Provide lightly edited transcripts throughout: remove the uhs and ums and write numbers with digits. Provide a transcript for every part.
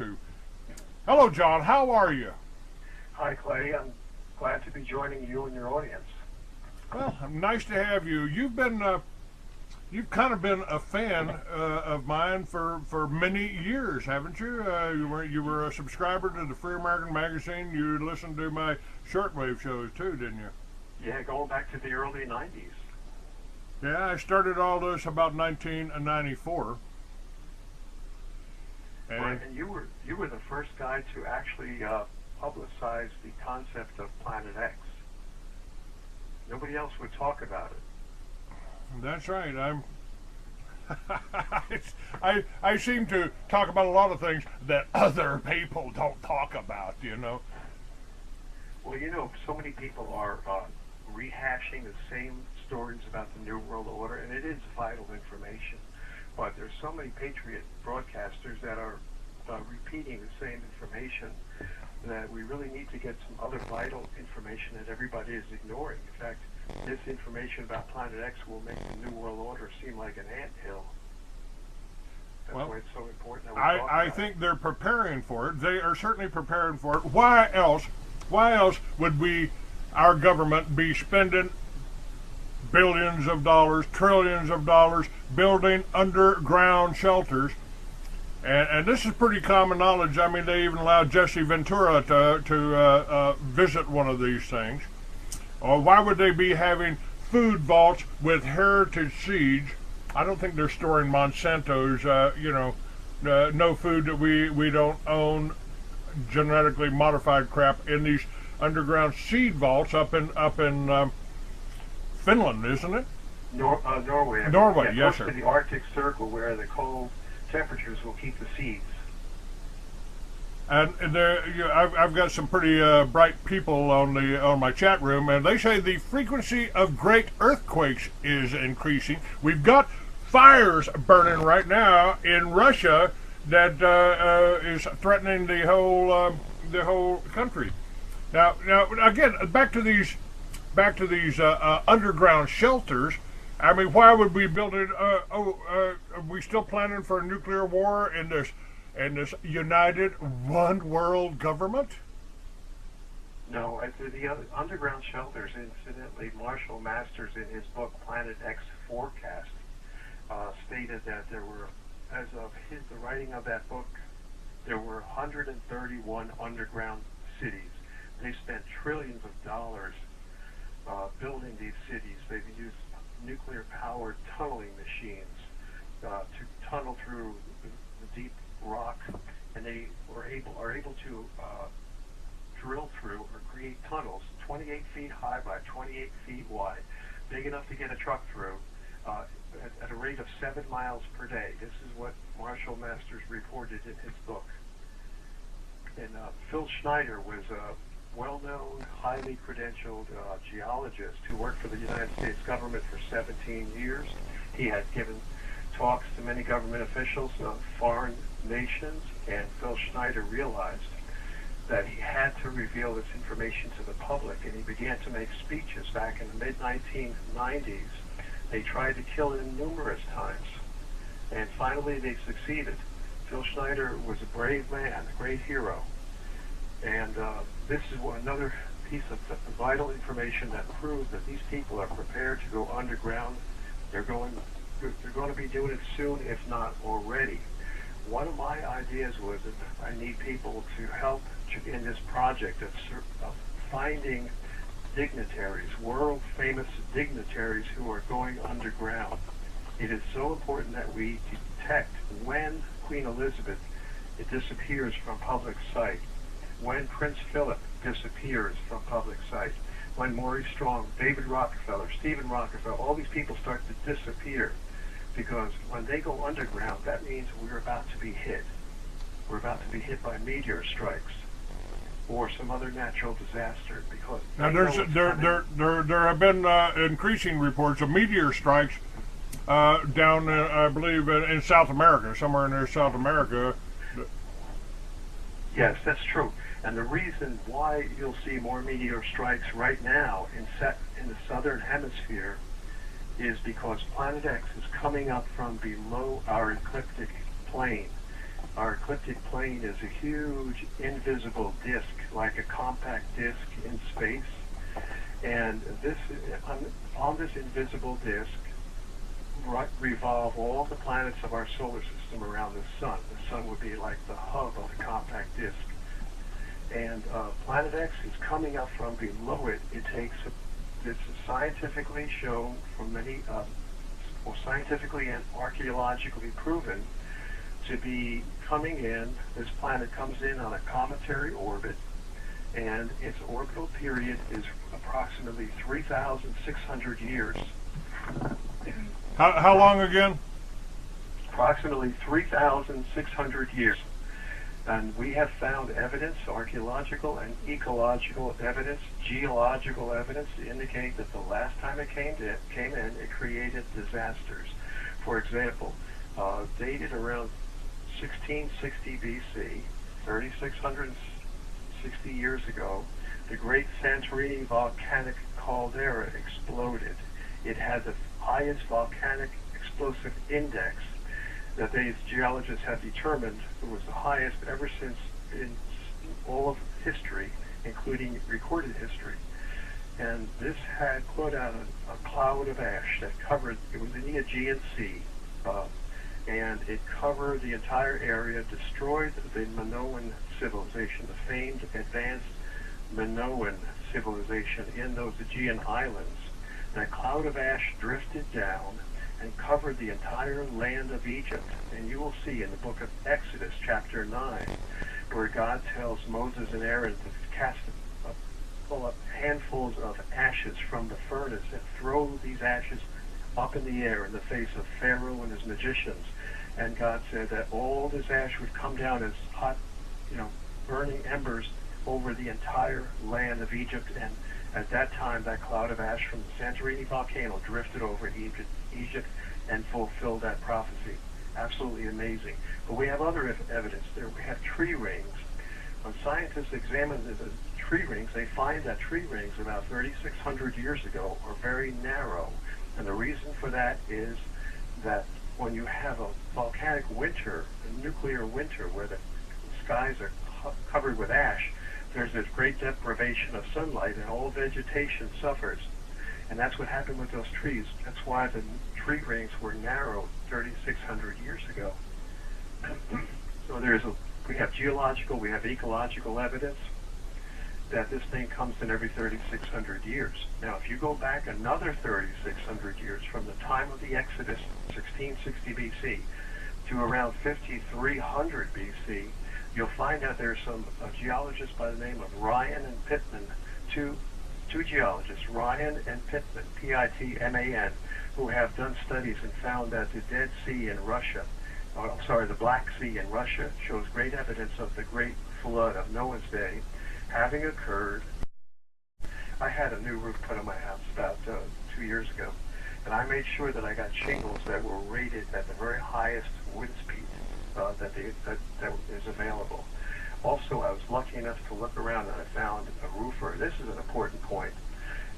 to. Hello, John. How are you? Hi, Clay. I'm glad to be joining you and your audience. Well, nice to have you. You've kind of been a fan of mine for many years, haven't you? You were a subscriber to the Free American Magazine. You listened to my shortwave shows too, didn't you? Yeah, going back to the early 90s. Yeah, I started all this about 1994. Right, and you were the first guy to actually publicize the concept of Planet X. Nobody else would talk about it. That's right. I seem to talk about a lot of things that other people don't talk about. Well, so many people are rehashing the same stories about the New World Order, and it is vital information. But there's so many patriot broadcasters that are repeating the same information that we really need to get some other vital information that everybody is ignoring. In fact, this information about Planet X will make the New World Order seem like an anthill. That's why it's so important that we talk about I think they're preparing for it. They are certainly preparing for it. Why else would our government be spending billions of dollars, trillions of dollars, building underground shelters? And this is pretty common knowledge. I mean, they even allowed Jesse Ventura to visit one of these things. Or why would they be having food vaults with heritage seeds? I don't think they're storing Monsanto's, no food that we don't own, genetically modified crap in these underground seed vaults up in Finland, isn't it? Norway. Norway, yeah, yes, close sir. To the Arctic Circle, where the cold temperatures will keep the seeds. And I've got some pretty bright people on my chat room, and they say the frequency of great earthquakes is increasing. We've got fires burning right now in Russia that is threatening the whole country. Now again, back to these underground shelters. I mean, why would we build it? Are we still planning for a nuclear war in this united one world government? No, the underground shelters, incidentally, Marshall Masters in his book Planet X Forecast stated that there were, as of the writing of that book, there were 131 underground cities. They spent trillions of dollars building these cities. They've used nuclear-powered tunneling machines to tunnel through the deep rock, and they are able to drill through or create tunnels 28 feet high by 28 feet wide, big enough to get a truck through at a rate of 7 miles per day. This is what Marshall Masters reported in his book. And Phil Schneider was a well-known, highly credentialed geologist who worked for the United States government for 17 years. He had given talks to many government officials of foreign nations, and Phil Schneider realized that he had to reveal this information to the public, and he began to make speeches back in the mid-1990s. They tried to kill him numerous times, and finally they succeeded. Phil Schneider was a brave man, a great hero, and this is another piece of vital information that proves that these people are prepared to go underground. They're going to be doing it soon, if not already. One of my ideas was that I need people to help in this project of finding dignitaries, world-famous dignitaries who are going underground. It is so important that we detect when Queen Elizabeth disappears from public sight, when Prince Philip disappears from public sight, when Maury Strong, David Rockefeller, Stephen Rockefeller, all these people start to disappear. Because when they go underground, that means we're about to be hit. We're about to be hit by meteor strikes or some other natural disaster. Because now there have been increasing reports of meteor strikes down, I believe, in South America, somewhere in South America. Yes, that's true. And the reason why you'll see more meteor strikes right now in the southern hemisphere is because Planet X is coming up from below our ecliptic plane. our ecliptic plane is a huge invisible disk, like a compact disk in space. And this, on this invisible disk, revolve all the planets of our solar system around the sun. The sun would be like the hub of the compact disk. And Planet X is coming up from below it. It's scientifically shown from many, or scientifically and archaeologically proven to be coming in. This planet comes in on a cometary orbit, and its orbital period is approximately 3,600 years. How long again? Approximately 3,600 years. And we have found evidence, archaeological and ecological evidence, geological evidence, to indicate that the last time it came in, it created disasters. For example, dated around 1660 BC, 3,660 years ago, the great Santorini volcanic caldera exploded. It had the highest volcanic explosive index that these geologists have determined. It was the highest ever since in all of history, including recorded history. And this had put out a cloud of ash that covered, it was in the Aegean Sea, and it covered the entire area, destroyed the Minoan civilization, the famed advanced Minoan civilization in those Aegean islands. That cloud of ash drifted down and covered the entire land of Egypt. And you will see in the book of Exodus, chapter 9, where God tells Moses and Aaron to pull up handfuls of ashes from the furnace and throw these ashes up in the air in the face of Pharaoh and his magicians. And God said that all this ash would come down as hot, burning embers over the entire land of Egypt. And at that time, that cloud of ash from the Santorini volcano drifted over Egypt and fulfilled that prophecy. Absolutely amazing. But we have other evidence there. We have tree rings. When scientists examine the tree rings, they find that tree rings about 3,600 years ago are very narrow. And the reason for that is that when you have a volcanic winter, a nuclear winter, where the skies are covered with ash, there's this great deprivation of sunlight, and all vegetation suffers. And that's what happened with those trees. That's why the tree rings were narrow 3,600 years ago. So we have geological, we have ecological evidence that this thing comes in every 3,600 years. Now, if you go back another 3,600 years from the time of the Exodus, 1660 BC, to around 5,300 BC, you'll find that there's some geologists by the name of Ryan and Pittman, two geologists, Ryan and Pittman, P-I-T-M-A-N, who have done studies and found that the Dead Sea in Russia, the Black Sea in Russia, shows great evidence of the great flood of Noah's day having occurred. I had a new roof put on my house about 2 years ago, and I made sure that I got shingles that were rated at the very highest wind speed that is available. Also, I was lucky enough to look around and I found a roofer. This is an important point.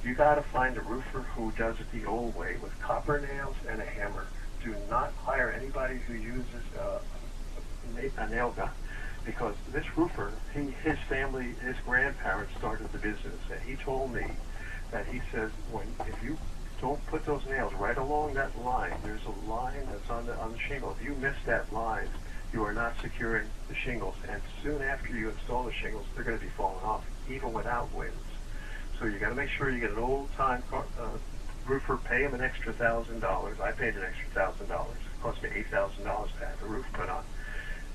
You got to find a roofer who does it the old way with copper nails and a hammer. Do not hire anybody who uses a nail gun, because this roofer, his family, his grandparents started the business, and he told me that he says if you don't put those nails right along that line, there's a line that's on the shingle. If you miss that line, you are not securing the shingles, and soon after you install the shingles, they're going to be falling off, even without winds. So you got to make sure you get an old-time roofer. Pay him an extra $1,000. I paid an extra $1,000. It cost me $8,000 to have the roof put on.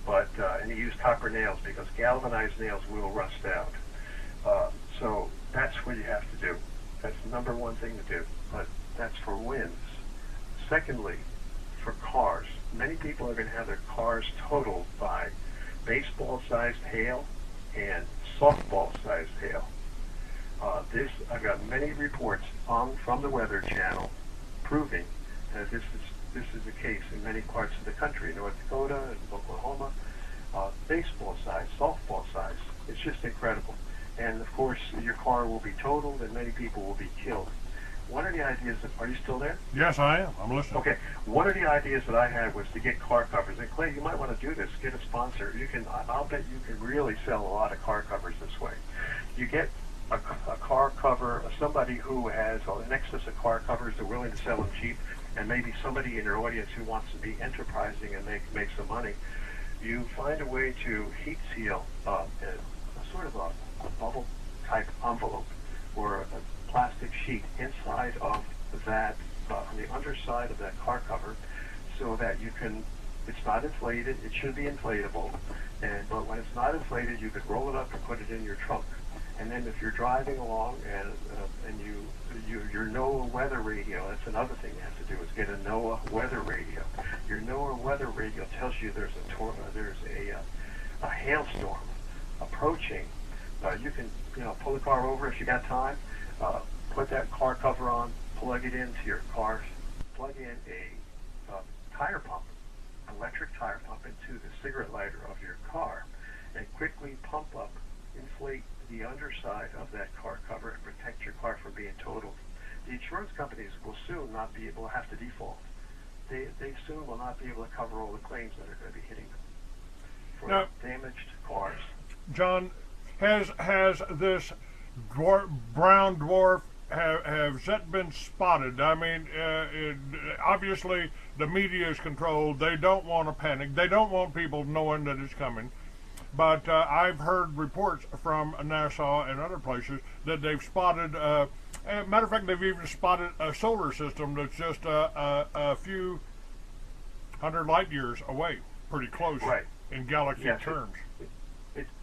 But and he used copper nails, because galvanized nails will rust out. So that's what you have to do. That's the number one thing to do. But that's for winds. Secondly, for cars, many people are going to have their cars totaled by baseball-sized hail and softball-sized hail. I've got many reports from the Weather Channel proving that this is the case in many parts of the country, North Dakota and Oklahoma. Baseball size, softball size. It's just incredible. And of course, your car will be totaled and many people will be killed. one of the ideas, are you still there? Yes, I am. I'm listening. Okay, one of the ideas that I had was to get car covers. And Clay, you might want to do this. Get a sponsor. I'll bet you can really sell a lot of car covers this way. You get a car cover, somebody who has an excess of car covers, they're willing to sell them cheap, and maybe somebody in your audience who wants to be enterprising and make some money. You find a way to heat seal a sort of a bubble type envelope or a plastic sheet inside of that, on the underside of that car cover, so that you can, it's not inflated, it should be inflatable, but when it's not inflated, you could roll it up and put it in your trunk. And then if you're driving along and your NOAA weather radio, that's another thing you have to do, is get a NOAA weather radio. Your NOAA weather radio tells you there's a hailstorm approaching. You can pull the car over if you got time, put that car cover on, plug it into your car, plug in a tire pump, electric tire pump into the cigarette lighter of your car, and quickly pump up, inflate the underside of that car cover and protect your car from being totaled. The insurance companies will soon not be able to have to default. They soon will not be able to cover all the claims that are going to be hitting them for damaged cars. John, has this brown dwarf, has that been spotted? I mean, obviously the media is controlled. They don't want to panic. They don't want people knowing that it's coming. But I've heard reports from NASA and other places that they've spotted, matter of fact, they've even spotted a solar system that's just a few hundred light years away, pretty close in galaxy terms.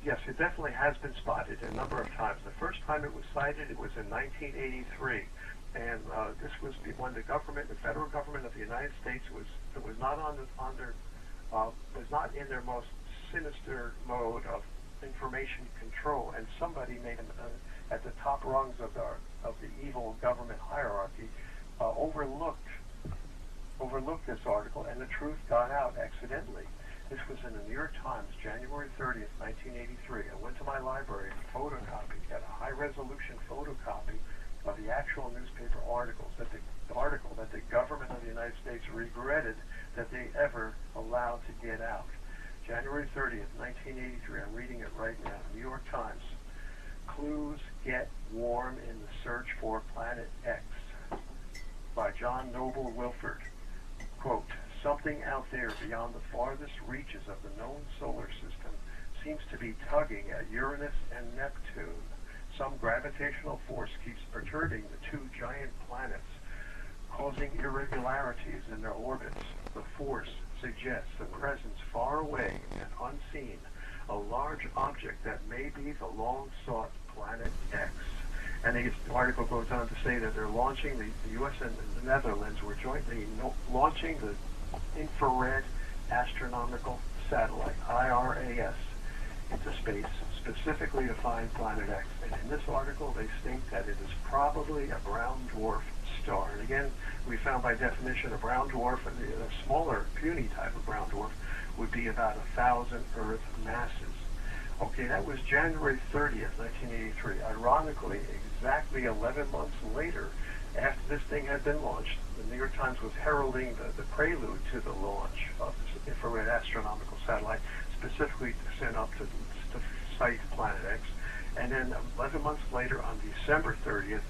Yes, it definitely has been spotted a number of times. The first time it was sighted, it was in 1983. And this was when the federal government of the United States was not was not in their most sinister mode of information control, and somebody made at the top rungs of the evil government hierarchy overlooked this article, and the truth got out accidentally. This was in the New York Times, January 30th, 1983. I went to my library and photocopied, got a high-resolution photocopy of the actual newspaper articles, that the government of the United States regretted that they ever allowed to get out. January 30th, 1983, I'm reading it right now, New York Times. Clues get warm in the search for Planet X, by John Noble Wilford. Quote, something out there beyond the farthest reaches of the known solar system seems to be tugging at Uranus and Neptune. Some gravitational force keeps perturbing the two giant planets, causing irregularities in their orbits. The force suggests the presence far away and unseen, a large object that may be the long-sought Planet X. And the article goes on to say that they're launching, the U.S. and the Netherlands were jointly launching the infrared astronomical satellite, IRAS, into space, specifically to find Planet X. And in this article, they state that it is probably a brown dwarf star. And again, we found by definition a brown dwarf, a smaller, puny type of brown dwarf, would be about 1,000 Earth masses. Okay, that was January 30th, 1983. Ironically, exactly 11 months later, after this thing had been launched, the New York Times was heralding the prelude to the launch of this infrared astronomical satellite, specifically to send up to site Planet X. And then 11 months later, on December 30th,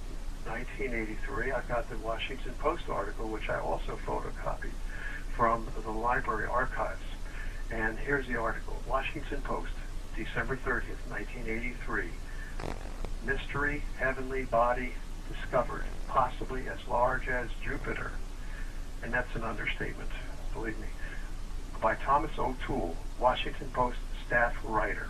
1983, I got the Washington Post article, which I also photocopied from the library archives. And here's the article. Washington Post, December 30th, 1983. Mystery heavenly body discovered, possibly as large as Jupiter. And that's an understatement, believe me. By Thomas O'Toole, Washington Post staff writer.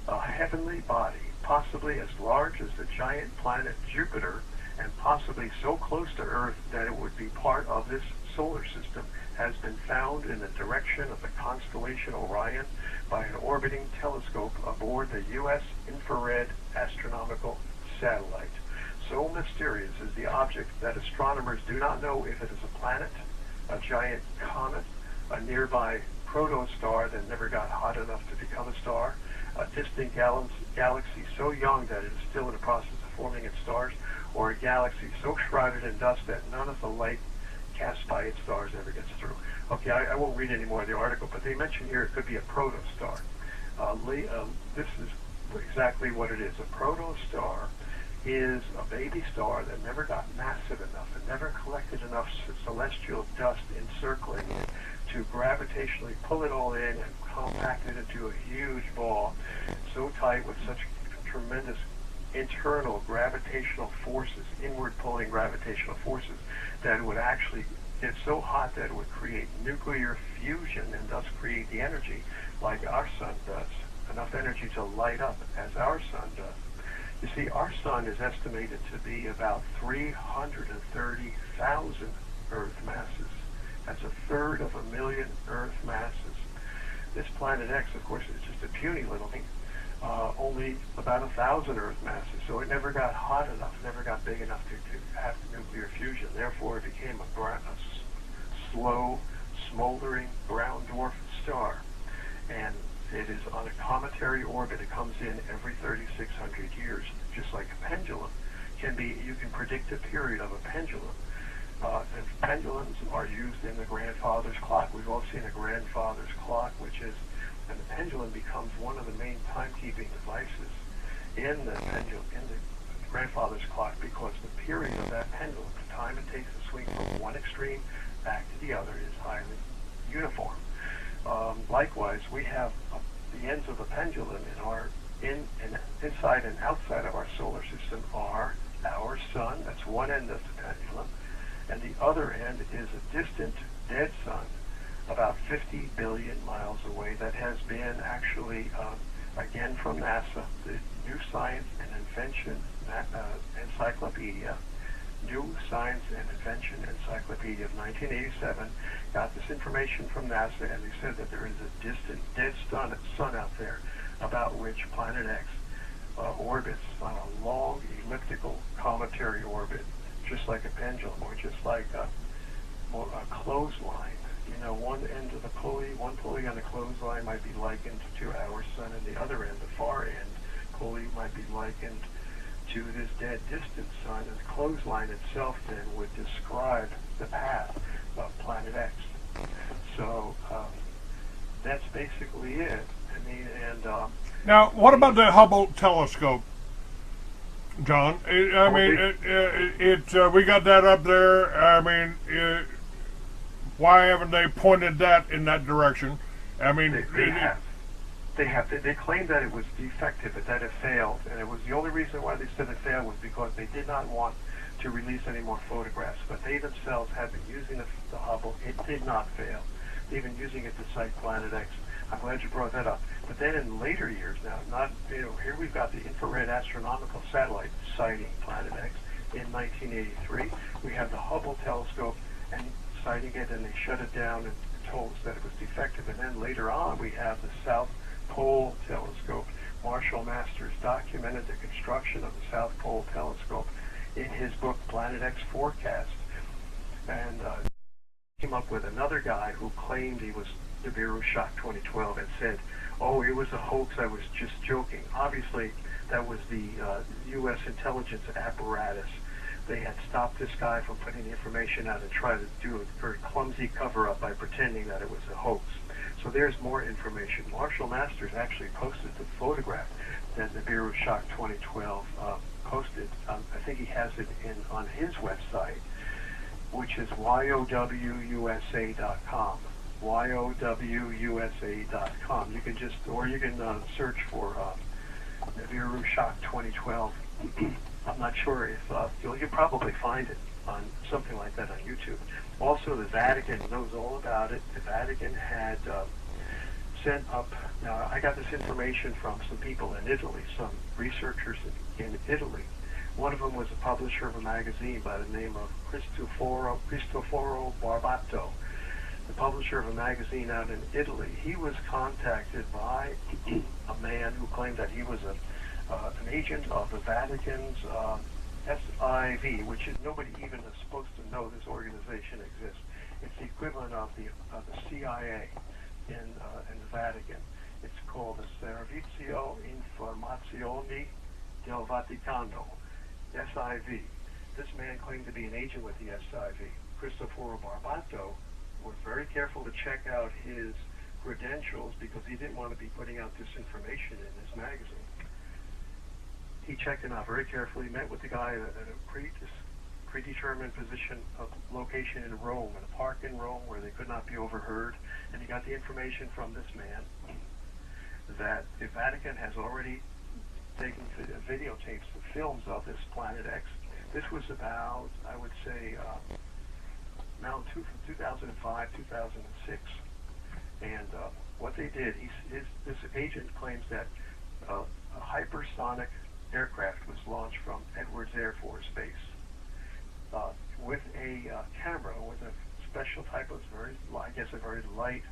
A heavenly body, possibly as large as the giant planet Jupiter, and possibly so close to Earth that it would be part of this solar system, has been found in the direction of the constellation Orion by an orbiting telescope aboard the U.S. infrared astronomical satellite. So mysterious is the object that astronomers do not know if it is a planet, a giant comet, a nearby protostar that never got hot enough to become a star, a distant galaxy so young that it is still in the process of forming its stars, or a galaxy so shrouded in dust that none of the light cast by its stars ever gets through. Okay, I won't read any more of the article, but they mention here it could be a protostar. This is exactly what it is. A protostar is a baby star that never got massive enough and never collected enough celestial dust encircling it to gravitationally pull it all in and compact it into a huge ball so tight with such tremendous internal gravitational forces, inward pulling gravitational forces, that it would actually get so hot that it would create nuclear fusion and thus create the energy like our sun does, enough energy to light up as our sun does. You see, our sun is estimated to be about 330,000 Earth masses. That's a third of a million Earth masses. This planet X, of course, is just a puny little thing, only about 1,000 Earth masses. So it never got hot enough, never got big enough to have nuclear fusion. Therefore, it became a slow, smoldering brown dwarf star. And it is on a cometary orbit. It comes in every 3,600 years, just like a pendulum. You can predict a period of a pendulum. And pendulums are used in the grandfather's clock. We've all seen a grandfather's clock, and the pendulum becomes one of the main timekeeping devices in the grandfather's clock, because the period of that pendulum, the time it takes to swing from one extreme back to the other, is highly uniform. Likewise, we have the ends of the pendulum inside and outside of our solar system are our sun. That's one end of the pendulum. And the other end is a distant dead sun about 50 billion miles away that has been actually, again from NASA, the New Science and Invention Encyclopedia, New Science and Invention Encyclopedia of 1987, got this information from NASA, and they said that there is a distant dead sun out there about which Planet X orbits on a long elliptical cometary orbit, just like a pendulum, or just like a clothesline. You know, one end of the pulley, one pulley on the clothesline might be likened to our sun, and the other end, the far end pulley, might be likened to this dead distant sun, and the clothesline itself then would describe the path of Planet X. So that's basically it. I mean, and now, what about the Hubble telescope, John? We got that up there. I mean, why haven't they pointed that in that direction? I mean, they have. They claimed that it was defective, that it failed, and it was the only reason why they said it failed was because they did not want to release any more photographs. But they themselves have been using the Hubble. It did not fail. They've been using it to sight Planet X. I'm glad you brought that up. But then in later years now, here we've got the infrared astronomical satellite sighting Planet X in 1983. We have the Hubble telescope and sighting it, and they shut it down and told us that it was defective. And then later on, we have the South Pole telescope. Marshall Masters documented the construction of the South Pole telescope in his book Planet X Forecast, and came up with another guy who claimed he was Nibiru Shock 2012 and said, "Oh, it was a hoax. I was just joking." Obviously, that was the U.S. intelligence apparatus. They had stopped this guy from putting the information out and tried to do a very clumsy cover-up by pretending that it was a hoax. So there's more information. Marshall Masters actually posted the photograph that Nibiru Shock 2012 posted. I think he has it on his website, which is yowusa.com. yowusa.com. You can search for Nibiru Shock 2012. I'm not sure if you'll probably find it on something like that on YouTube. Also, the Vatican knows all about it. The Vatican had sent up. Now, I got this information from some people in Italy, some researchers in Italy. One of them was a publisher of a magazine by the name of Cristoforo Barbato, the publisher of a magazine out in Italy. He was contacted by a man who claimed that he was an agent of the Vatican's SIV, which is nobody even is supposed to know this organization exists. It's the equivalent of the CIA in the Vatican. It's called the Servizio Fondazione del Vaticano, SIV. This man claimed to be an agent with the SIV. Cristoforo Barbato was very careful to check out his credentials because he didn't want to be putting out disinformation in his magazine. He checked him out very carefully, met with the guy at a predetermined position of location in Rome, in a park in Rome where they could not be overheard, and he got the information from this man that the Vatican has already taken videotapes, films of this Planet X. This was about, I would say, now 2005, 2006. And what they did, this agent claims that a hypersonic aircraft was launched from Edwards Air Force Base with a camera, with a special type of I guess a very light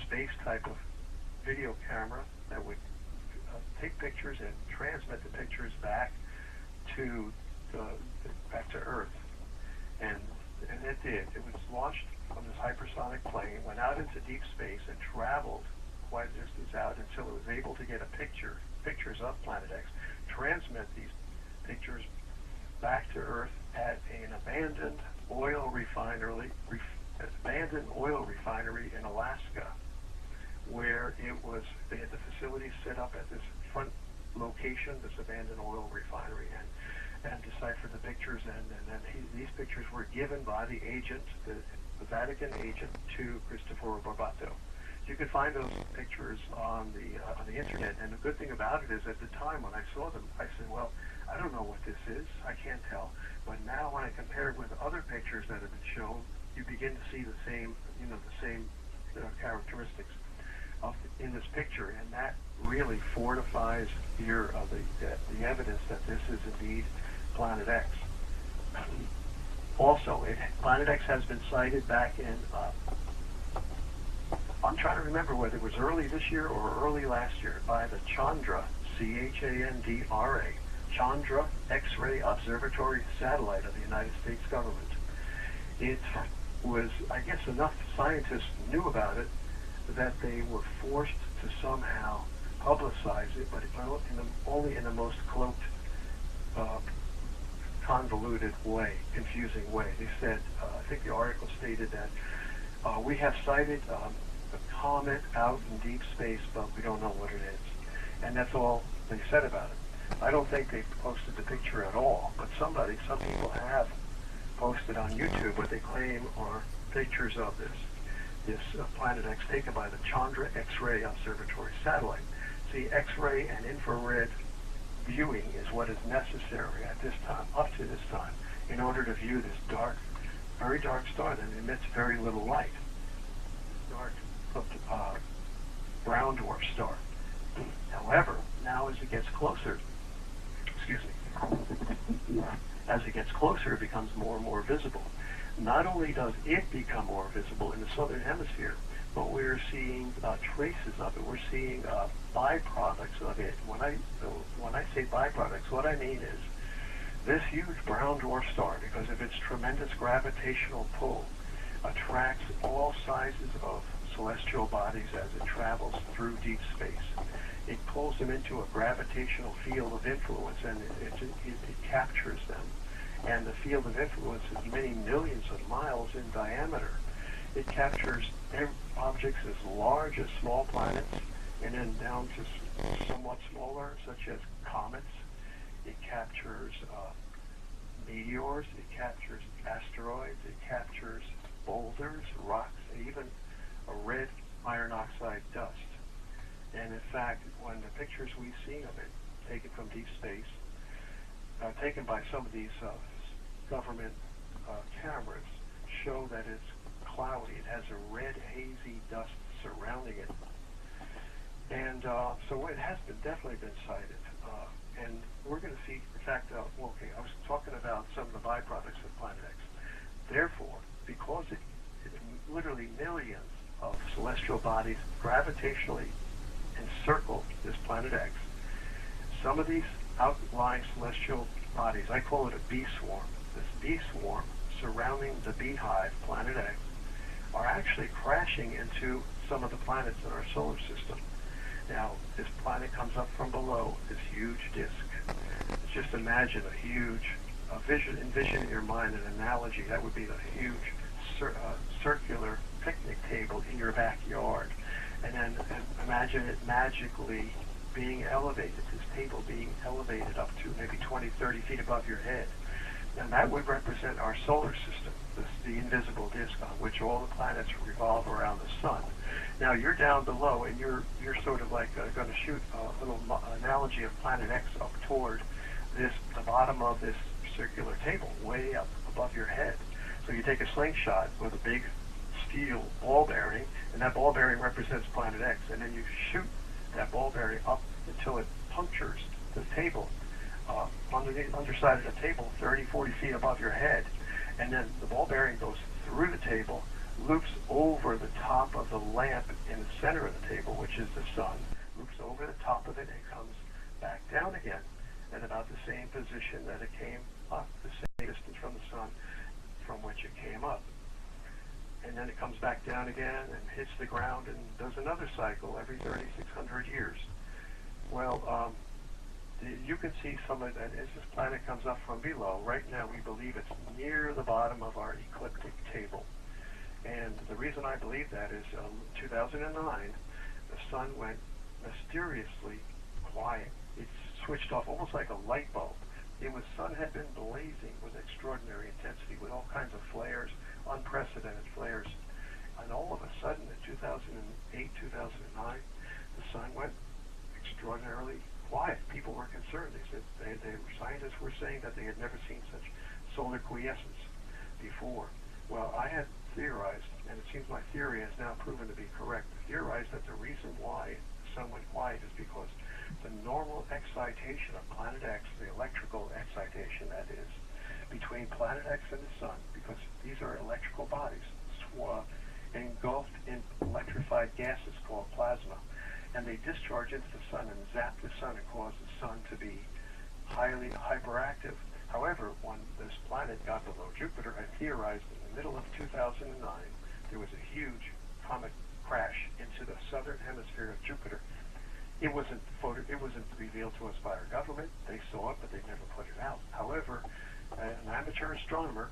space type of video camera that would take pictures and transmit the pictures back to Earth. And it did. It was launched from this hypersonic plane, went out into deep space, and traveled quite a distance out until it was able to get pictures of Planet X, transmit these pictures back to Earth at an abandoned oil refinery in Alaska, where they had the facilities set up at this front location, this abandoned oil refinery, and deciphered the pictures, and then these pictures were given by the agent, the Vatican agent, to Cristoforo Barbato. You can find those pictures on the internet, and the good thing about it is, at the time when I saw them, I said, well, I don't know what this is, I can't tell, but now when I compare it with other pictures that have been shown, you begin to see the same characteristics in this picture, and that really fortifies the evidence that this is indeed Planet X. Also, Planet X has been sighted back in, I'm trying to remember whether it was early this year or early last year, by the Chandra, Chandra, Chandra X-ray Observatory satellite of the United States government. It was, I guess, enough scientists knew about it that they were forced to somehow publicize it, but only in the most cloaked, convoluted way, confusing way. They said, I think the article stated that we have sighted a comet out in deep space, but we don't know what it is. And that's all they said about it. I don't think they posted the picture at all, but some people have posted on YouTube what they claim are pictures of this Planet X taken by the Chandra X-ray Observatory satellite. See, X-ray and infrared viewing is what is necessary at this time, up to this time, in order to view this dark, very dark star that emits very little light. Dark, brown dwarf star. However, now as it gets closer, as it gets closer, it becomes more and more visible. Not only does it become more visible in the southern hemisphere, but we're seeing traces of it. We're seeing byproducts of it. When I say byproducts, what I mean is this huge brown dwarf star, because of its tremendous gravitational pull, attracts all sizes of celestial bodies as it travels through deep space. It pulls them into a gravitational field of influence, and it captures them. And the field of influence is many millions of miles in diameter. It captures objects as large as small planets, and then down to somewhat smaller, such as comets. It captures meteors. It captures asteroids. It captures boulders, rocks, and even a red iron oxide dust. And in fact, when the pictures we've seen of it, taken from deep space, taken by some of these government cameras, show that it's cloudy. It has a red, hazy dust surrounding it. And so it has definitely been sighted. And we're going to see, in fact, I was talking about some of the byproducts of Planet X. Therefore, because it literally millions of celestial bodies gravitationally encircle this Planet X, some of these outlying celestial bodies, I call it a bee swarm. This bee swarm surrounding the beehive, Planet X, are actually crashing into some of the planets in our solar system. Now, this planet comes up from below, this huge disk. Just imagine a huge, envision in your mind an analogy. That would be a huge circular picnic table in your backyard. And then imagine it magically being elevated, this table being elevated up to maybe 20, 30 feet above your head. And that would represent our solar system, the invisible disk on which all the planets revolve around the sun. Now you're down below, and you're sort of like going to shoot a little analogy of Planet X up toward the bottom of this circular table, way up above your head. So you take a slingshot with a big steel ball bearing, and that ball bearing represents Planet X, and then you shoot that ball bearing up until it punctures the table, under the underside of the table, 30, 40 feet above your head. And then the ball bearing goes through the table, loops over the top of the lamp in the center of the table, which is the sun, loops over the top of it and comes back down again at about the same position that it came up, the same distance from the sun from which it came up. And then it comes back down again and hits the ground and does another cycle every 3,600 years. Well, you can see some of that as this planet comes up from below. Right now we believe it's near the bottom of our ecliptic table. And the reason I believe that is 2009, the sun went mysteriously quiet. It switched off almost like a light bulb. Sun had been blazing with extraordinary intensity, with all kinds of flares, unprecedented flares. And all of a sudden, in 2008, 2009, the sun went extraordinarily quiet. People were concerned. They said scientists were saying that they had never seen such solar quiescence before. Well, I had theorized, and it seems my theory has now proven to be correct, theorized that the reason why the sun went quiet is because the normal excitation of planet X, the electrical excitation that is, between planet X and the sun, because these are electrical bodies engulfed in electrified gases called plasma, and they discharge into the sun and zap the sun and cause the sun to be highly hyperactive. However, when this planet got below Jupiter, I theorized in the middle of 2009, there was a huge comet crash into the southern hemisphere of Jupiter. It wasn't revealed to us by our government. They saw it, but they never put it out. However, an amateur astronomer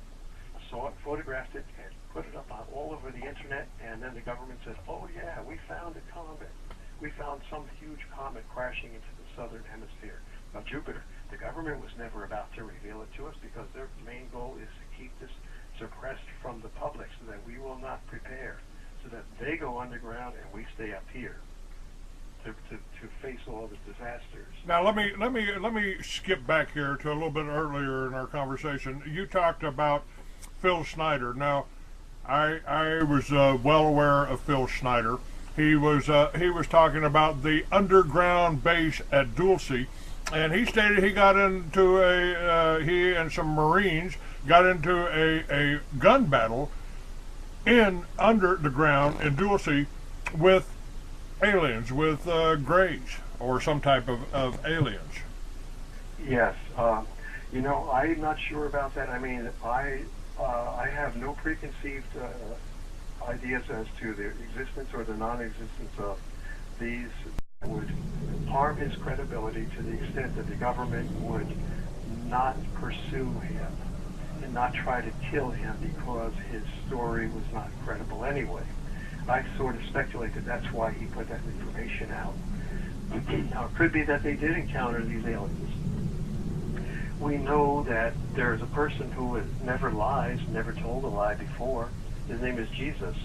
saw it, photographed it, and put it up all over the internet, and then the government said, oh yeah, we found a comet. We found some huge comet crashing into the southern hemisphere of Jupiter. The government was never about to reveal it to us because their main goal is to keep this suppressed from the public so that we will not prepare, so that they go underground and we stay up here to face all the disasters. Now let me skip back here to a little bit earlier in our conversation. You talked about Phil Schneider. Now I was well aware of Phil Schneider. He was talking about the underground base at Dulce, and he stated he got into he and some Marines got into a gun battle under the ground in Dulce with aliens, with Greys or some type of aliens. Yes, I'm not sure about that. I mean, I have no preconceived ideas as to the existence or the non-existence of these that would harm his credibility to the extent that the government would not pursue him and not try to kill him because his story was not credible anyway. I sort of speculate that that's why he put that information out. Now, it could be that they did encounter these aliens. We know that there is a person who never lies, never told a lie before. His name is Jesus,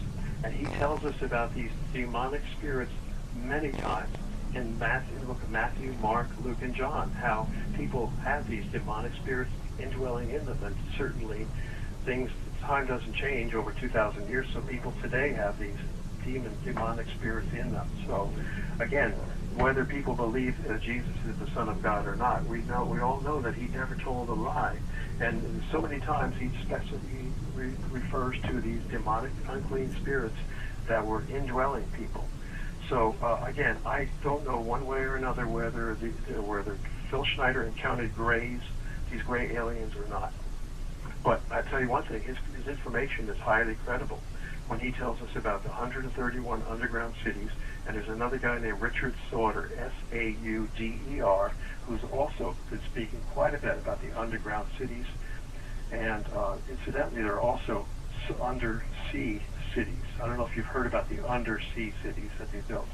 and he tells us about these demonic spirits many times in Matthew, the book of Matthew, Mark, Luke, and John, how people have these demonic spirits indwelling in them, and certainly time doesn't change over 2,000 years, so people today have these demonic spirits in them. So, again, whether people believe that Jesus is the Son of God or not, we all know that he never told a lie, and so many times he refers to these demonic, unclean spirits that were indwelling people. So, again, I don't know one way or another whether Phil Schneider encountered Greys, these gray aliens, or not. But I tell you one thing, his information is highly credible. when he tells us about the 131 underground cities. And there's another guy named Richard Sauder, S-A-U-D-E-R, who's also been speaking quite a bit about the underground cities. And incidentally, there are also undersea cities. I don't know if you've heard about the undersea cities that they built.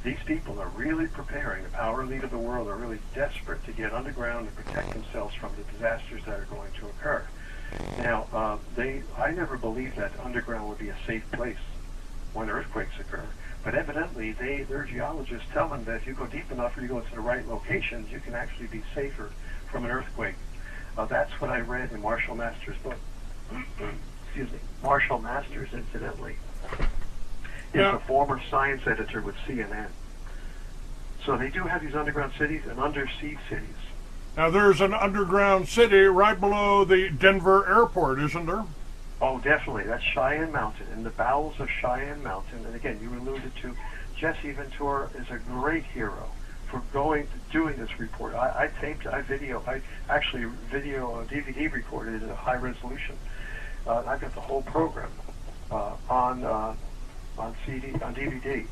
These people are really preparing. The power elite of the world are really desperate to get underground and protect themselves from the disasters that are going to occur. Now, I never believed that underground would be a safe place when earthquakes occur. But evidently, their geologists tell them that if you go deep enough or you go to the right locations, you can actually be safer from an earthquake. That's what I read in Marshall Masters' book. Excuse me. Marshall Masters, incidentally, is a former science editor with CNN. So they do have these underground cities and undersea cities. Now, there's an underground city right below the Denver airport, isn't there? Oh, definitely. That's Cheyenne Mountain, in the bowels of Cheyenne Mountain. And again, you alluded to Jesse Ventura is a great hero for doing this report. I actually video DVD recorded it at a high resolution. I've got the whole program on DVD,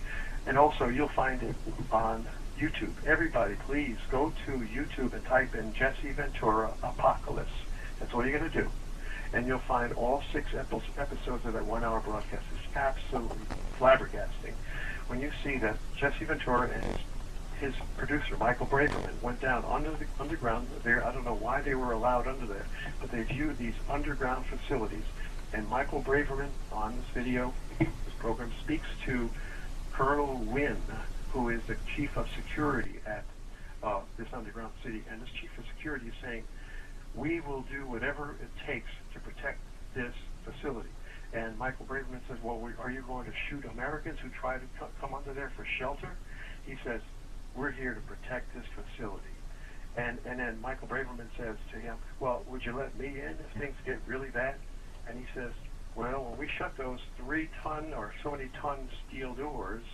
and also you'll find it on YouTube. Everybody, please go to YouTube and type in Jesse Ventura Apocalypse. That's all you're going to do. And you'll find all 6 episodes of that 1-hour broadcast. It's absolutely flabbergasting when you see that Jesse Ventura and his producer, Michael Braverman, went down underground there. I don't know why they were allowed under there, but they viewed these underground facilities. And Michael Braverman, on this video, this program, speaks to Colonel Wynn, who is the chief of security at this underground city. And this chief of security is saying, we will do whatever it takes to protect this facility. And Michael Braverman says, well, are you going to shoot Americans who try to come under there for shelter? He says, we're here to protect this facility. And then Michael Braverman says to him, well, would you let me in if things get really bad? And he says, well, when we shut those 3-ton or so many ton steel doors,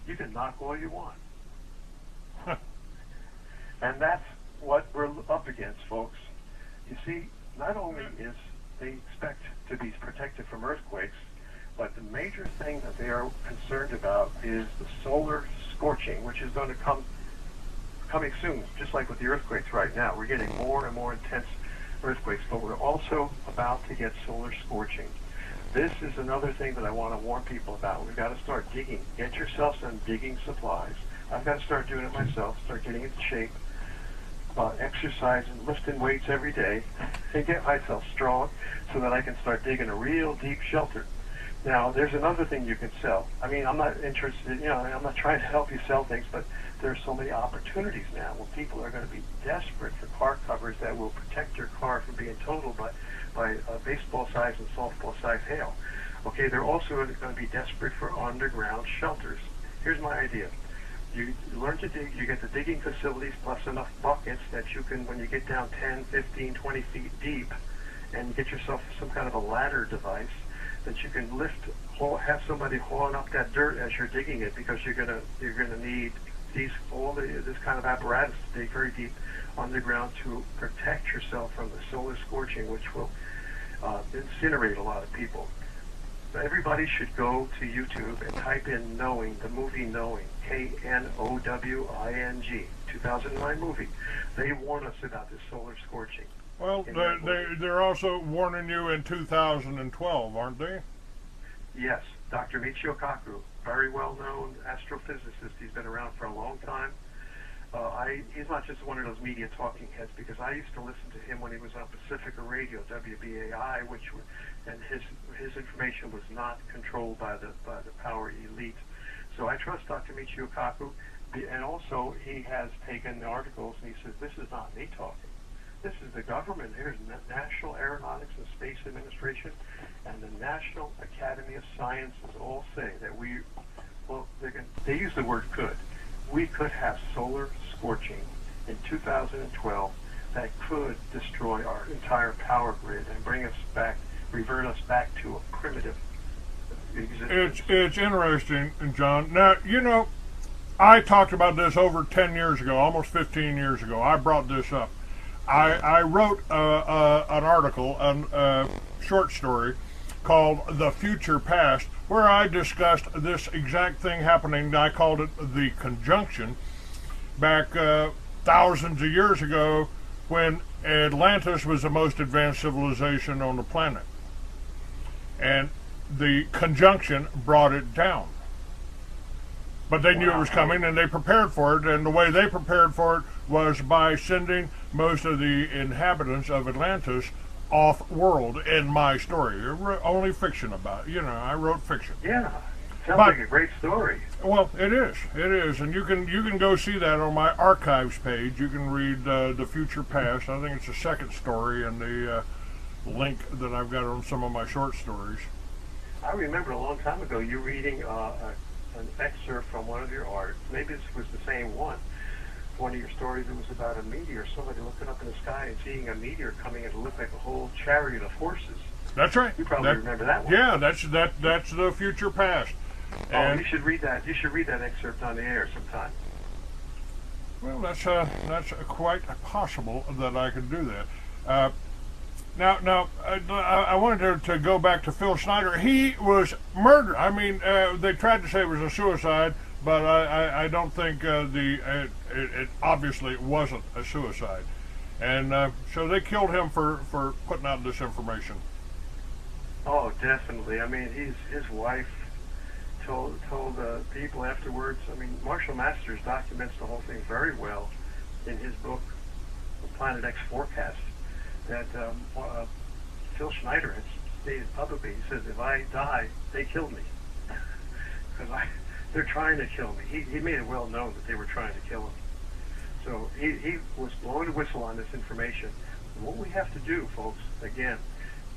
you can knock all you want. And that's what we're up against, folks. You see, not only is they expect to be protected from earthquakes, but the major thing that they are concerned about is the solar scorching, which is going to coming soon, just like with the earthquakes right now. We're getting more and more intense earthquakes, but we're also about to get solar scorching. This is another thing that I want to warn people about. We've got to start digging. Get yourself some digging supplies. I've got to start doing it myself, start getting into shape, exercise and lifting weights every day, and get myself strong so that I can start digging a real deep shelter. Now, there's another thing you can sell. I mean, I'm not interested, I'm not trying to help you sell things, but there are so many opportunities now where people are going to be desperate for car covers that will protect your car from being totaled by baseball size and softball size hail. Okay, they're also going to be desperate for underground shelters. Here's my idea. You learn to dig, you get the digging facilities plus enough buckets that you can, when you get down 10, 15, 20 feet deep, and get yourself some kind of a ladder device that you can lift, have somebody hauling up that dirt as you're digging it, because you're gonna need this kind of apparatus to dig very deep underground to protect yourself from the solar scorching, which will incinerate a lot of people. Everybody should go to YouTube and type in Knowing, the movie Knowing, Knowing, 2009 movie. They warn us about this solar scorching. Well, they're also warning you in 2012, aren't they? Yes. Dr. Michio Kaku, very well-known astrophysicist. He's been around for a long time. He's not just one of those media talking heads, because I used to listen to him when he was on Pacifica Radio, WBAI, and his information was not controlled by the power elite. So I trust Dr. Michio Kaku, and also he has taken the articles and he says, this is not me talking. This is the government. Here's National Aeronautics and Space Administration and the National Academy of Sciences all say that they use the word could. We could have solar scorching in 2012 that could destroy our entire power grid and revert us back to a primitive existence. It's interesting, John. Now, I talked about this over 10 years ago, almost 15 years ago. I brought this up. I wrote an article, a short story, called The Future Past, where I discussed this exact thing happening. I called it the conjunction back thousands of years ago when Atlantis was the most advanced civilization on the planet. And the conjunction brought it down. But they knew it was coming, and they prepared for it, and the way they prepared for it was by sending most of the inhabitants of Atlantis off-world in my story. Only fiction about it. I wrote fiction. Yeah, sounds like a great story. Well, it is, and you can go see that on my archives page. You can read The Future Past. I think it's the second story and the link that I've got on some of my short stories. I remember a long time ago you reading an excerpt from one of your articles. Maybe this was the same one. One of your stories, it was about a meteor. Somebody looking up in the sky and seeing a meteor coming, and it looked like a whole chariot of horses. That's right. You probably remember that one. Yeah, that's The Future Past. And you should read that. You should read that excerpt on the air sometime. Well, that's quite possible that I could do that. Now, I wanted to go back to Phil Schneider. He was murdered. I mean, they tried to say it was a suicide, but I don't think it obviously wasn't a suicide. And so they killed him for putting out this information. Oh, definitely. I mean, his wife told people afterwards. I mean, Marshall Masters documents the whole thing very well in his book, The Planet X Forecast, that Phil Schneider has stated publicly. He says, if I die, they killed me. Because they're trying to kill me. He made it well known that they were trying to kill him. So he was blowing the whistle on this information. And what we have to do, folks, again,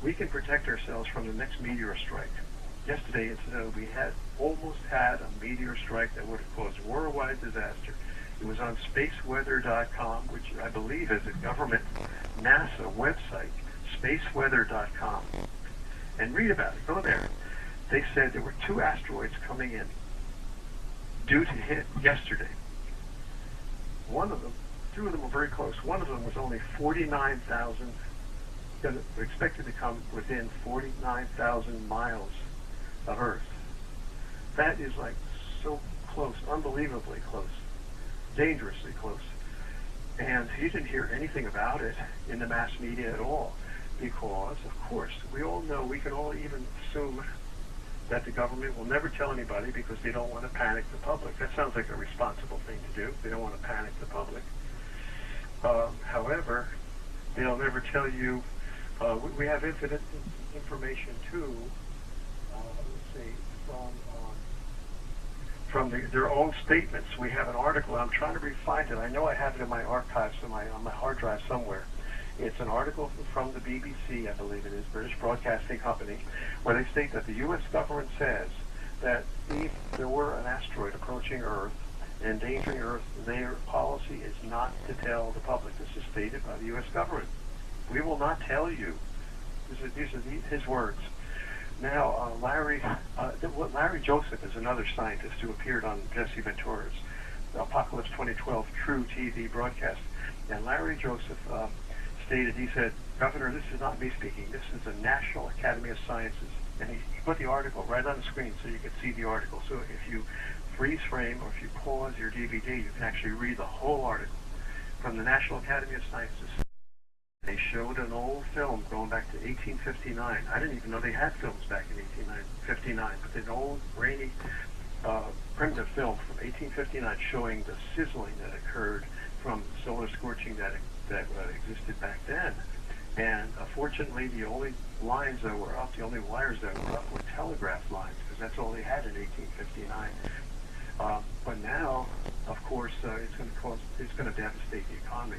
we can protect ourselves from the next meteor strike. Yesterday, incidentally, we almost had a meteor strike that would have caused worldwide disaster. It was on spaceweather.com, which I believe is a government NASA website, spaceweather.com. And read about it. Go there. They said there were 2 asteroids coming in due to hit yesterday. One of them, 2 of them were very close. One of them was only 49,000, expected to come within 49,000 miles of Earth. That is like so close, unbelievably close, dangerously close. And you didn't hear anything about it in the mass media at all, because, of course, we all know, we can all even assume that the government will never tell anybody because they don't want to panic the public. That sounds like a responsible thing to do. They don't want to panic the public. However, they'll never tell you. We have infinite information too. Let's see, from their own statements. We have an article. I'm trying to find it. I know I have it in my archives on my hard drive somewhere. It's an article from the BBC, I believe it is, British Broadcasting Company, where they state that the U.S. government says that if there were an asteroid approaching Earth, endangering Earth, their policy is not to tell the public. This is stated by the U.S. government. We will not tell you. These are his words. Now, Larry Joseph is another scientist who appeared on Jesse Ventura's Apocalypse 2012 True TV broadcast. And Larry Joseph stated, he said, Governor, this is not me speaking. This is the National Academy of Sciences. And he put the article right on the screen so you could see the article. So if you freeze frame or if you pause your DVD, you can actually read the whole article from the National Academy of Sciences. They showed an old film going back to 1859. I didn't even know they had films back in 1859, but an old, rainy, primitive film from 1859 showing the sizzling that occurred from solar scorching that existed back then. And fortunately, the only lines that were up, the only wires that were up were telegraph lines, because that's all they had in 1859. But now, of course, it's going to devastate the economy.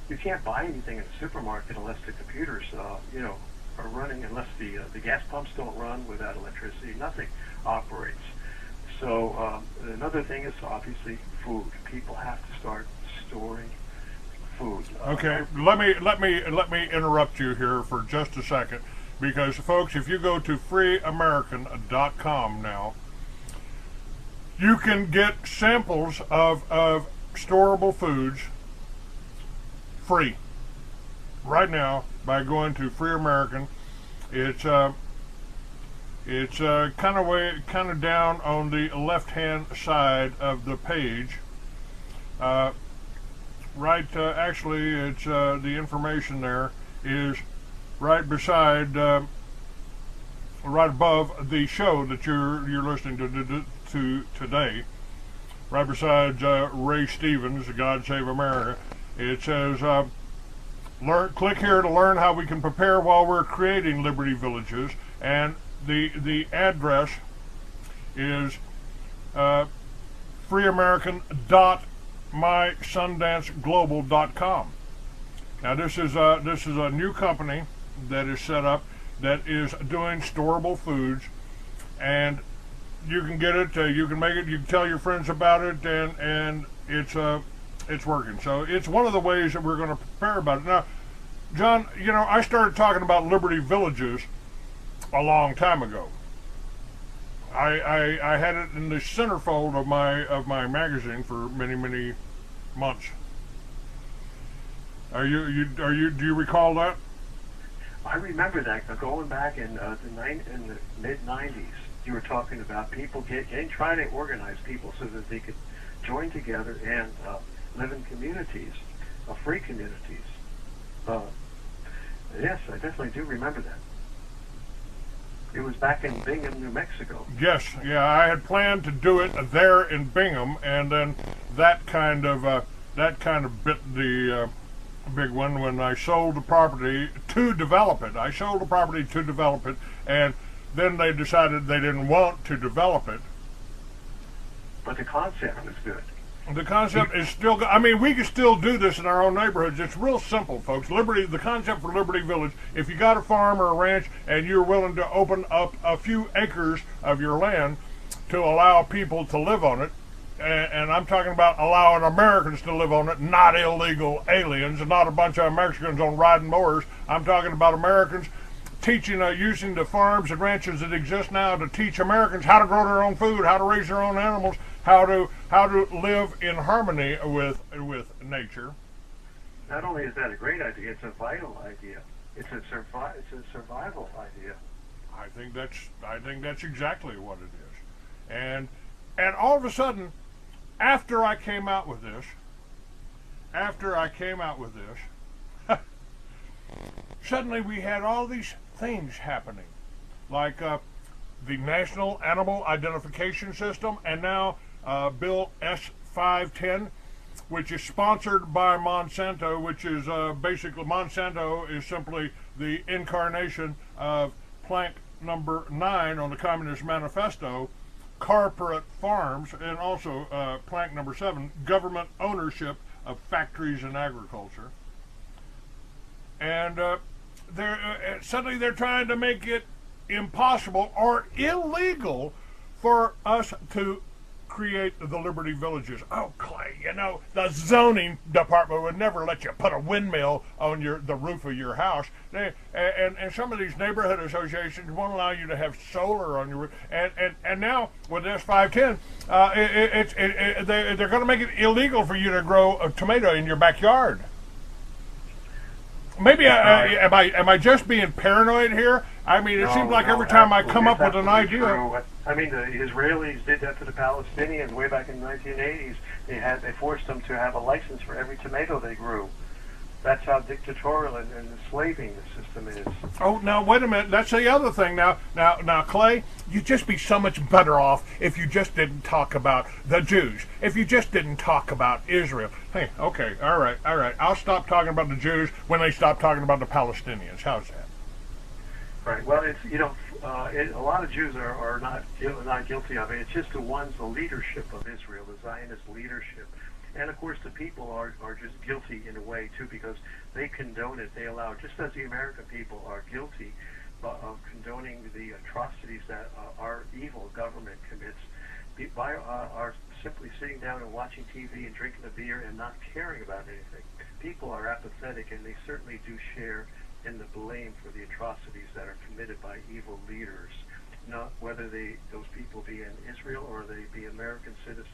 You can't buy anything in the supermarket unless the computers, are running. Unless the gas pumps don't run without electricity, nothing operates. So another thing is obviously food. People have to start storing food. Okay, let me interrupt you here for just a second, because folks, if you go to freeamerican.com now, you can get samples of storable foods free right now by going to Free American. It's It's kind of down on the left-hand side of the page. Actually, it's the information there is right beside, right above the show that you're listening to today. Right beside Ray Stevens, God Save America. It says, click here to learn how we can prepare while we're creating Liberty Villages, and the address is freeamerican.mysundanceglobal.com. Now this is a new company that is set up that is doing storable foods, and you can get it, you can make it, you can tell your friends about it, and it's working. So it's one of the ways that we're going to prepare about it. Now, John, I started talking about Liberty Villages a long time ago. I had it in the centerfold of my magazine for many months. Do you recall that? I remember that going back in the mid '90s. You were talking about people trying to organize people so that they could join together and live in communities, free communities. Yes, I definitely do remember that. It was back in Bingham, New Mexico. Yes, yeah, I had planned to do it there in Bingham, and then that kind of bit the big one when I sold the property to develop it. I sold the property to develop it, and then they decided they didn't want to develop it. But the concept was good. The concept is still good. I mean, we can still do this in our own neighborhoods. It's real simple, folks. The concept for Liberty Village, if you got a farm or a ranch and you're willing to open up a few acres of your land to allow people to live on it, and I'm talking about allowing Americans to live on it, not illegal aliens, and not a bunch of Mexicans on riding mowers. I'm talking about Americans using the farms and ranches that exist now to teach Americans how to grow their own food, how to raise their own animals, how to live in harmony with nature. Not only is that a great idea, it's a vital idea. It's a survival idea. I think that's exactly what it is. And all of a sudden, after I came out with this, suddenly we had all these things happening, like the National Animal Identification System, and now Bill S-510, which is sponsored by Monsanto, which is basically, Monsanto is simply the incarnation of plank number 9 on the Communist Manifesto, corporate farms, and also plank number 7, government ownership of factories and agriculture. And suddenly they're trying to make it impossible or illegal for us to create the Liberty Villages. Oh, Clay, the zoning department would never let you put a windmill on the roof of your house. And some of these neighborhood associations won't allow you to have solar on your roof. And now with S510, they're going to make it illegal for you to grow a tomato in your backyard. Maybe am I just being paranoid here? I mean, it seems like every time I come up with an idea. True. I mean, the Israelis did that to the Palestinians way back in the 1980s. They forced them to have a license for every tomato they grew. That's how dictatorial and enslaving the system is. Oh, now wait a minute. That's the other thing. Now, Clay, you'd just be so much better off if you just didn't talk about the Jews. If you just didn't talk about Israel. Hey, okay, all right. I'll stop talking about the Jews when they stop talking about the Palestinians. How's that? Right. Well, it's a lot of Jews are not guilty of it. It's just the leadership of Israel, the Zionist leadership. And of course, the people are just guilty in a way too, because they condone it. They allow, just as the American people are guilty of condoning the atrocities that our evil government commits by are simply sitting down and watching TV and drinking a beer and not caring about anything. People are apathetic, and they certainly do share in the blame for the atrocities that are committed by evil leaders, not whether those people be in Israel or they be American citizens.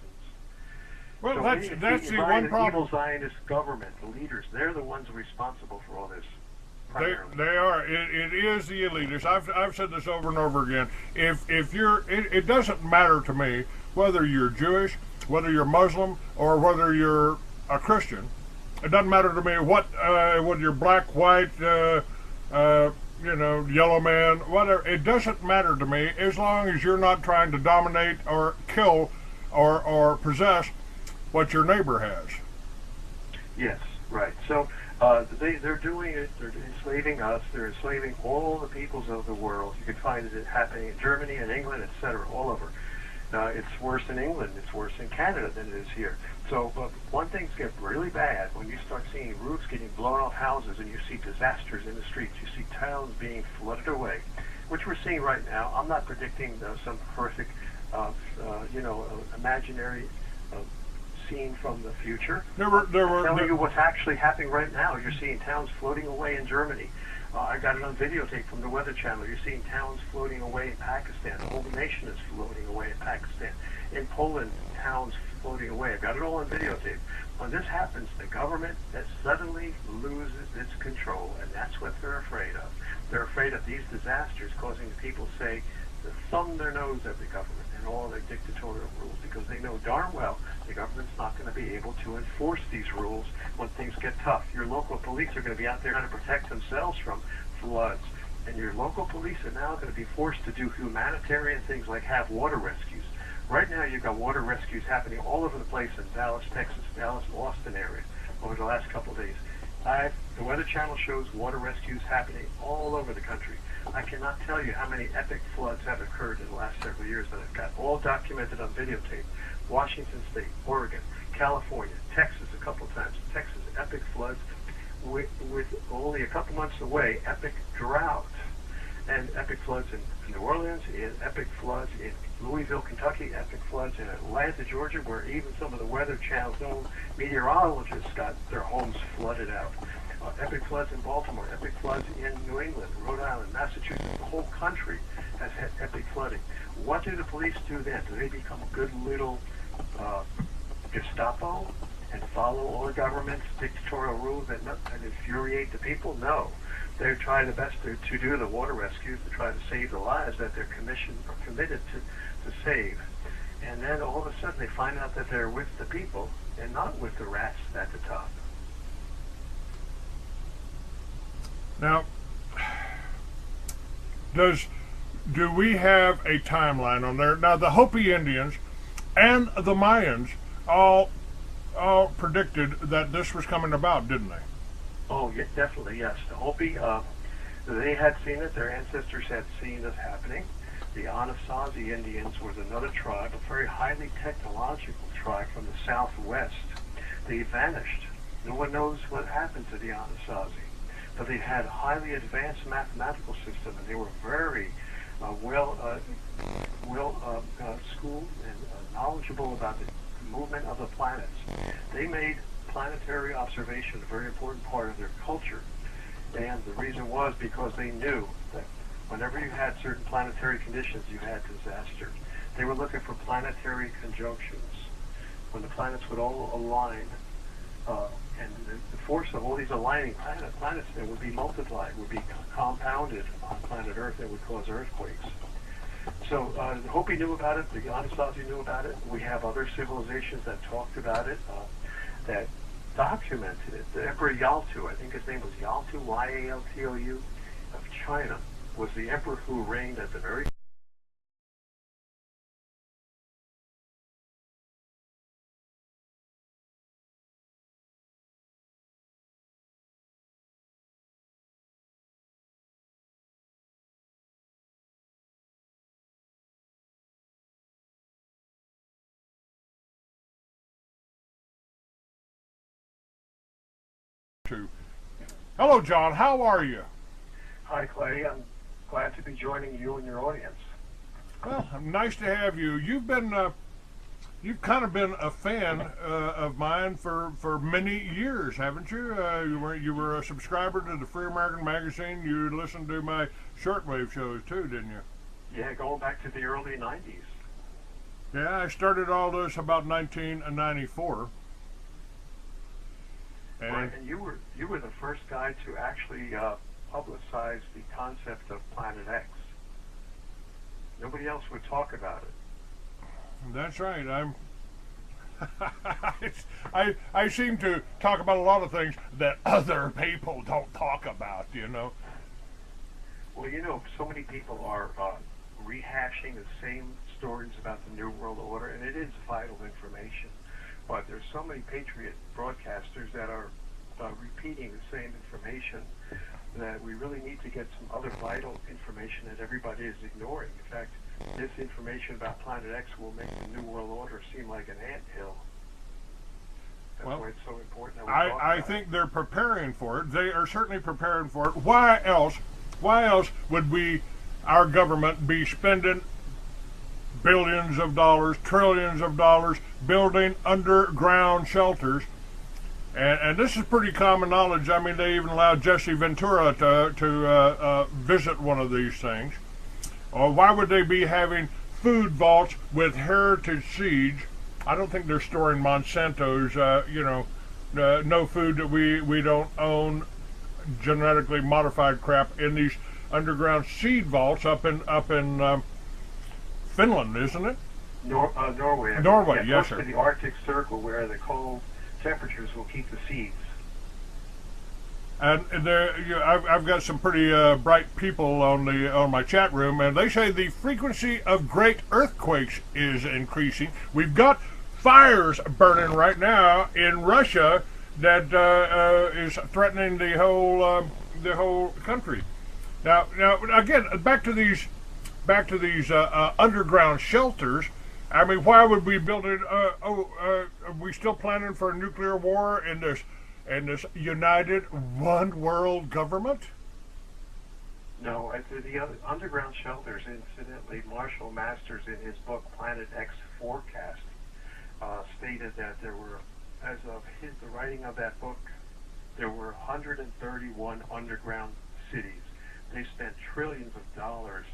Well, so that's the one problem. Evil Zionist government, the leaders, they're the ones responsible for all this primarily. They are. It is the elitists. I've said this over and over again. If you're, it doesn't matter to me whether you're Jewish, whether you're Muslim, or whether you're a Christian. It doesn't matter to me whether you're black, white, yellow man, whatever. It doesn't matter to me as long as you're not trying to dominate or kill or possess what your neighbor has. Yes, right. So they're doing it. They're enslaving us. They're enslaving all the peoples of the world. You can find it happening in Germany and England, etc., all over. It's worse in England. It's worse in Canada than it is here. So one thing's get really bad when you start seeing roofs getting blown off houses and you see disasters in the streets. You see towns being flooded away, which we're seeing right now. I'm not predicting some horrific, imaginary scene from the future. I'm telling you what's actually happening right now. You're seeing towns floating away in Germany. I got it on videotape from the Weather Channel. You're seeing towns floating away in Pakistan. The whole nation is floating away in Pakistan. In Poland, towns floating away. I got it all on videotape. When this happens, the government that suddenly loses its control, and that's what they're afraid of. They're afraid of these disasters causing the people to thumb their nose at the government and all the dictatorial rules, because they know darn well the government's not going to be able to enforce these rules when things get tough. Your local police are going to be out there trying to protect themselves from floods, and your local police are now going to be forced to do humanitarian things like have water rescues. Right now you've got water rescues happening all over the place in Dallas, Texas, Dallas, Austin area over the last couple of days. The Weather Channel shows water rescues happening all over the country. I cannot tell you how many epic floods have occurred in the last several years that I've got all documented on videotape. Washington State, Oregon, California, Texas a couple times. Texas, epic floods with only a couple months away, epic drought. And epic floods in New Orleans, epic floods in Louisville, Kentucky, epic floods in Atlanta, Georgia, where even some of the Weather Channel's own meteorologists got their homes flooded out. Epic floods in Baltimore, epic floods in New England, Rhode Island, Massachusetts. The whole country has had epic flooding. What do the police do then? Do they become a good little Gestapo and follow all the government's dictatorial rules and infuriate the people? No. They try the best to do the water rescues, to try to save the lives that they're committed to save. And then all of a sudden they find out that they're with the people and not with the rats at the top. Now, do we have a timeline on there? Now, the Hopi Indians and the Mayans all predicted that this was coming about, didn't they? Oh, yeah, definitely, yes. The Hopi, they had seen it. Their ancestors had seen this happening. The Anasazi Indians was another tribe, a very highly technological tribe from the southwest. They vanished. No one knows what happened to the Anasazi. But they had a highly advanced mathematical system, and they were very schooled and knowledgeable about the movement of the planets. They made planetary observation a very important part of their culture, and the reason was because they knew that whenever you had certain planetary conditions, you had disaster. They were looking for planetary conjunctions, when the planets would all align, and the force of all these aligning planets then would be multiplied, would be compounded on planet Earth, and would cause earthquakes. So the Hopi knew about it, the Anasazi knew about it. We have other civilizations that talked about it, that documented it. The Emperor Yaltu, I think his name was Yaltu, Y-A-L-T-O-U, of China, was the emperor who reigned at the very Hello, John. How are you? Hi, Clay. I'm glad to be joining you and your audience. Well, nice to have you. You've kind of been a fan of mine for many years, haven't you? You were a subscriber to the Free American magazine. You listened to my shortwave shows too, didn't you? Yeah, going back to the early 90s. Yeah, I started all this about 1994. Right, and you were the first guy to actually publicize the concept of Planet X. Nobody else would talk about it. That's right. I seem to talk about a lot of things that other people don't talk about, you know. Well, you know, so many people are rehashing the same stories about the New World Order, and it is vital information. But there's so many patriot broadcasters that are repeating the same information that we really need to get some other vital information that everybody is ignoring. In fact, this information about Planet X will make the New World Order seem like an anthill. That's why it's so important that we talk about I think they're preparing for it. They are certainly preparing for it. Why else would our government be spending billions of dollars, trillions of dollars, building underground shelters? And this is pretty common knowledge. I mean, they even allowed Jesse Ventura to visit one of these things. Or why would they be having food vaults with heritage seeds? I don't think they're storing Monsanto's, no food that we don't own, genetically modified crap in these underground seed vaults up in Finland, isn't it? Norway. Norway, yes, close sir. to the Arctic Circle, where the cold temperatures will keep the seeds. And I've got some pretty bright people on my chat room, and they say the frequency of great earthquakes is increasing. We've got fires burning right now in Russia that is threatening the whole country. Now again, back to these underground shelters. I mean, why would we build it? Are we still planning for a nuclear war in this united one world government? No, the other underground shelters. Incidentally, Marshall Masters, in his book Planet X Forecast, stated that there were, as of the writing of that book, there were 131 underground cities. They spent trillions of dollars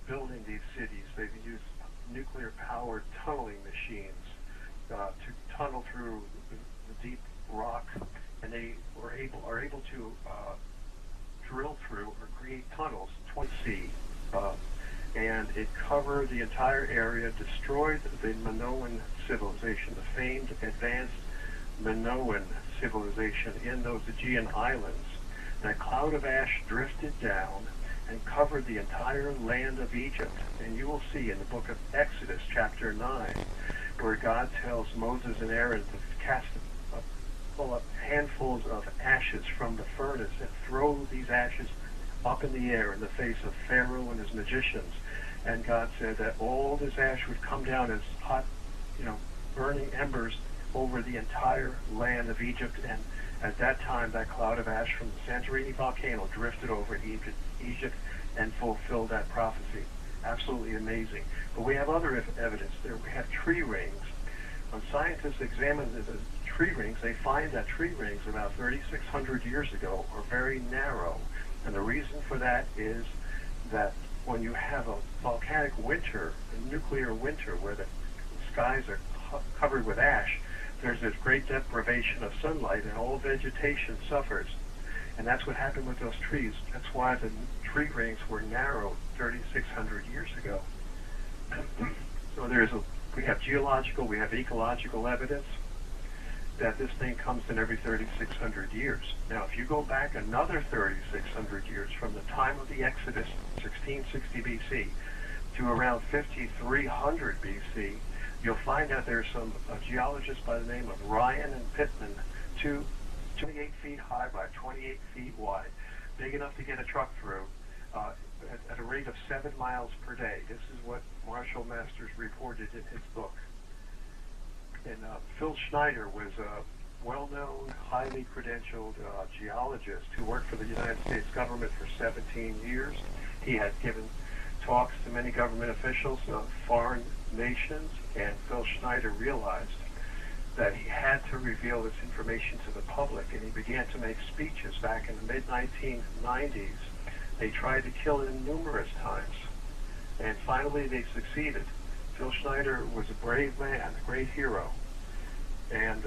building these cities. They've used nuclear-powered tunneling machines to tunnel through the deep rock, and they are able to drill through or create tunnels 20 feet, and it covered the entire area, destroyed the Minoan civilization, the famed advanced Minoan civilization in those Aegean islands. That cloud of ash drifted down and covered the entire land of Egypt. And you will see in the book of Exodus, chapter 9, where God tells Moses and Aaron to cast pull up handfuls of ashes from the furnace and throw these ashes up in the air in the face of Pharaoh and his magicians. And God said that all this ash would come down as hot, burning embers over the entire land of Egypt. And at that time, that cloud of ash from the Santorini volcano drifted over Egypt and fulfilled that prophecy. Absolutely amazing. But we have other evidence there. We have tree rings. When scientists examine the tree rings, they find that tree rings about 3,600 years ago are very narrow. And the reason for that is that when you have a volcanic winter, a nuclear winter, where the skies are covered with ash, there's this great deprivation of sunlight, and all vegetation suffers. And that's what happened with those trees. That's why the tree rings were narrow 3,600 years ago. So we have geological, we have ecological evidence that this thing comes in every 3,600 years. Now, if you go back another 3,600 years, from the time of the Exodus, 1660 BC, to around 5,300 BC, you'll find that there's some geologists by the name of Ryan and Pittman, 28 feet high by 28 feet wide, big enough to get a truck through, at a rate of 7 miles per day. This is what Marshall Masters reported in his book. And Phil Schneider was a well-known, highly credentialed geologist who worked for the United States government for 17 years. He had given talks to many government officials of foreign nations, and Phil Schneider realized that he had to reveal this information to the public, and he began to make speeches back in the mid-1990s. They tried to kill him numerous times, and finally they succeeded. Phil Schneider was a brave man, a great hero. And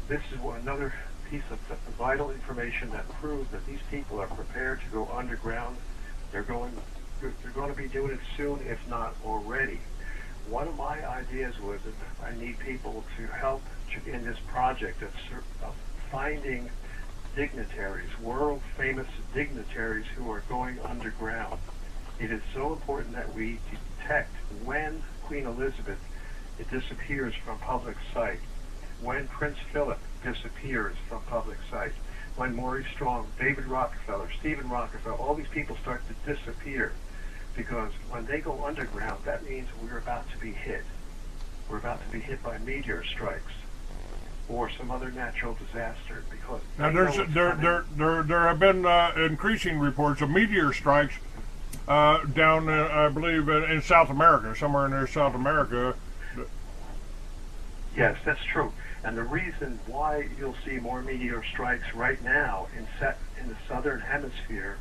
this is another piece of vital information that proves that these people are prepared to go underground. They're going to be doing it soon, if not already. One of my ideas was that I need people to help in this project of finding dignitaries, world famous dignitaries who are going underground. It is so important that we detect when Queen Elizabeth disappears from public sight, when Prince Philip disappears from public sight, when Maury Strong, David Rockefeller, Stephen Rockefeller, all these people start to disappear. Because when they go underground, that means we're about to be hit. We're about to be hit by meteor strikes or some other natural disaster. Because now there have been increasing reports of meteor strikes down, I believe, in South America, somewhere near South America. Yes, that's true. And the reason why you'll see more meteor strikes right now in the southern hemisphere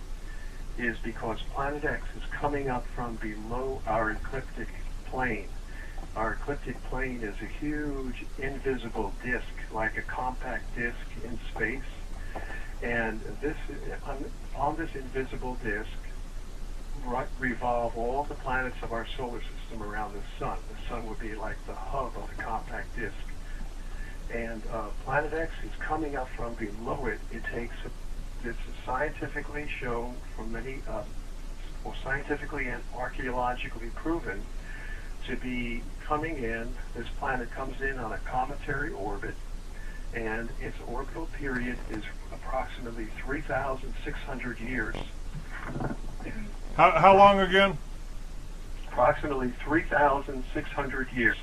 is because Planet X is coming up from below our ecliptic plane. Our ecliptic plane is a huge invisible disk, like a compact disk in space. And this, on this invisible disk revolve all the planets of our solar system around the sun. The sun would be like the hub of the compact disk. And Planet X is coming up from below it. It's scientifically shown from many, scientifically and archaeologically proven to be coming in. This planet comes in on a cometary orbit, and its orbital period is approximately 3,600 years. How long again? Approximately 3,600 years.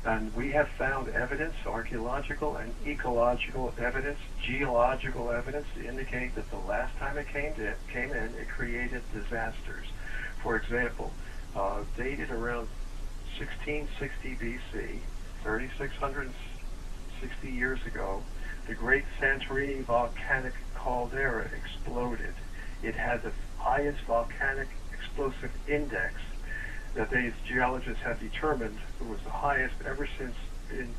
And we have found evidence, archaeological and ecological evidence, geological evidence to indicate that the last time it came in, it created disasters. For example, dated around 1660 BC, 3,660 years ago, the Great Santorini volcanic caldera exploded. It had the highest volcanic explosive index that these geologists have determined it was the highest ever since in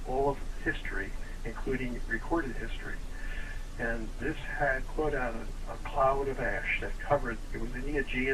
all of history, including recorded history. And this had put out a cloud of ash that covered, it was in the Aegean